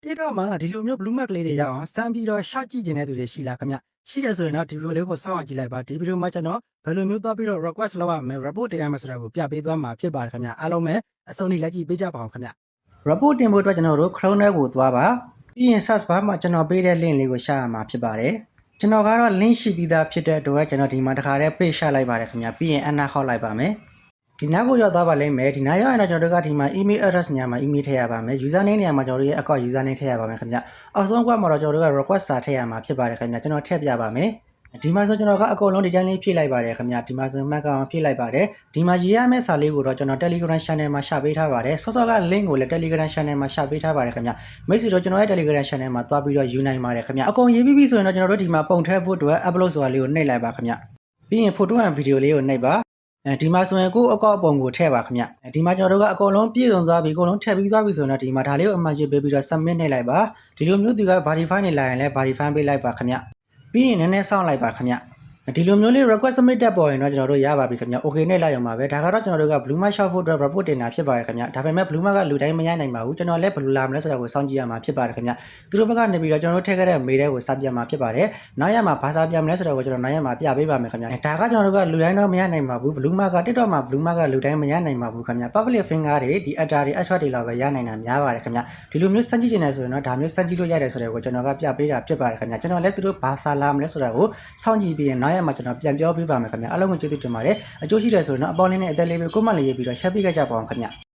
ဒီတော့မှဒီလိုမျိုး blue mark လေးတွေရအောင်စမ်းပြီးတော့ short ကြည့်နေတဲ့သူတွေရှိလားခင်ဗျရှိတယ်ဆိုရင်တော့ဒီ video လေးကိုစောင့်ကြည့်လိုက်ပါဒီ video မှာကျွန်တော်ဘယ်လိုမျိုးသွားပြီးတော့ request လုပ်ရမယ် report တင်ရမယ်ဆိုတာကိုပြပေးသွားမှာဖြစ်ပါတယ်ခင်ဗျအားလုံးပဲအဆုံးထိလက်ကြည့်ပေးကြပါအောင်ခင်ဗျ report တင်ဖို့အတွက်ကျွန်တော်တို့ Chrome ထဲကိုသွားပါပြီးရင် search bar မှာကျွန်တော်ပေးတဲ့ link လေးကိုရှာရမှာဖြစ်ပါတယ်ကျွန်တော်ကတော့ link ရှိပြီးသားဖြစ်တဲ့အတွက်ကျွန်တော်ဒီမှာတစ်ခါတည်း page ရှာလိုက်ပါတယ်ခင်ဗျပြီးရင် enter ခေါက်လိုက်ပါမယ်ဒီနောက်ကိုရောက်သွားပါလိမ့်မယ်ဒီနောက်ရောက်ရင်တော့ကျွန်တော်တို့ကဒီမှာ email address နေရာမှာ email ထည့်ရပါမယ် username နေရာမှာကျွန်တော်တို့ရဲ့ account username ထည့်ရပါမယ်ခင်ဗျအောက်ဆုံးကွက်မှာတော့ကျွန်တော်တို့က request စာထည့်ရမှာဖြစ်ပါတယ်ခင်ဗျကျွန်တော်ထည့်ပြပါမယ်ဒီမှာဆိုကျွန်တော်ကအကုန်လုံးဒီတိုင်းလေးဖြည့်လိုက်ပါတယ်ခင်ဗျဒီမှာဆို Mac ကောင်ဖြည့်လိုက်ပါတယ်ဒီမှာရေးရမယ့်စာလေးကိုတော့ကျွန်တော် Telegram channel မှာရှာပေးထားပါတယ်စောစောက link ကိုလည်း Telegram channel မှာရှာပေးထားပါတယ်ခင်ဗျမိတ်ဆွေတို့ကျွန်တော်ရဲ့ Telegram channel မှာသွားပြီးတော့ယူနိုင်ပါတယ်ခင်ဗျအကုန်ရေးပြီးပြီဆိုရင်တော့ကျွန်တော်တို့ဒီမှာပုံထည့်ဖို့အတွက် upload ဆိုတာလေးကိုနှိပ်လိုက်ပါခင်ဗျပြီးရင် photo and video လေးကိုနှိပ်ပါဒီမှာဆိုရင်ကိုယ့်အကောင့်ပုံကိုထည့်ပါခင်ဗျဒီမှာကျွန်တော်တို့ကအကုန်လုံးပြည့်စုံသွားပြီအကုန်လုံးထည့်ပြီးသွားပြီဆိုရင်တော့ဒီမှာဒါလေးကိုအမှန်ကြီးပေးပြီးတော့ submit နှိပ်လိုက်ပါဒီလိုမျိုးသူက verify နေလာရင်လည်း verify ပေးလိုက်ပါခင်ဗျပြီးရင်နည်းနည်းစောင့်လိုက်ပါခင်ဗျဒီလိုမျိုးလေး request submit တက်ပေါ်ရင်တော့ကျွန်တော်တို့ရပါပြီခင်ဗျ okay နဲ့လိုက်အောင်ပါပဲဒါကတော့ကျွန်တော်တို့က blue mark short ဖို့အတွက် report တင်တာဖြစ်ပါတယ်ခင်ဗျဒါပေမဲ့ blue mark ကလူတိုင်းမရနိုင်ပါဘူးကျွန်တော်လည်းဘယ်လိုလာမလဲဆိုတာကိုစောင့်ကြည့်ရမှာဖြစ်ပါတယ်ခင်ဗျသူတို့ဘက်ကနေပြီးတော့ကျွန်တော်တို့ထည့်ခဲ့တဲ့ mail တွေကိုစပြမှာဖြစ်ပါတယ်နောက်ရမှာဘာစာပြမလဲဆိုတာကိုကျွန်တော်နောက်ရမှာပြပေးပါမယ်ခင်ဗျဒါကကျွန်တော်တို့ကလူတိုင်းတော့မရနိုင်ပါဘူး blue mark က TikTok မှာ blue mark ကလူတိုင်းမရနိုင်ပါဘူးခင်ဗျ public finger တွေဒီ atta တွေ extra တွေလောက်ပဲရနိုင်တာများပါတယ်ခင်ဗျဒီလိုမျိုးစမ်းကြည့်နေတယ်ဆိုရင်တော့ဒါမျိုးစမ်းကြည့်လို့ရတယ်ဆိုတဲ့ကိုကျွန်တော်ကပြပေးတာဖြစ်ပါတယ်ခင်ဗျကျွန်တော်လည်းသူတို့ဘာစာလာမလဲဆိုတာကိုစောင့်ကြည့်ပြီးရင်နောက်ရမှာကျွန်တော်ပြန်ပြောပေးပါမယ်ခင်ဗျအားလုံးကိုကျေးဇူးတင်ပါတယ်အကျိုးရှိတယ်ဆိုရင်တော့အပေါင်းလေးနဲ့အသက်လေးပဲကိုမလေးရေးပြီးတော့ share ပေးကြပါအောင်ခင်ဗျ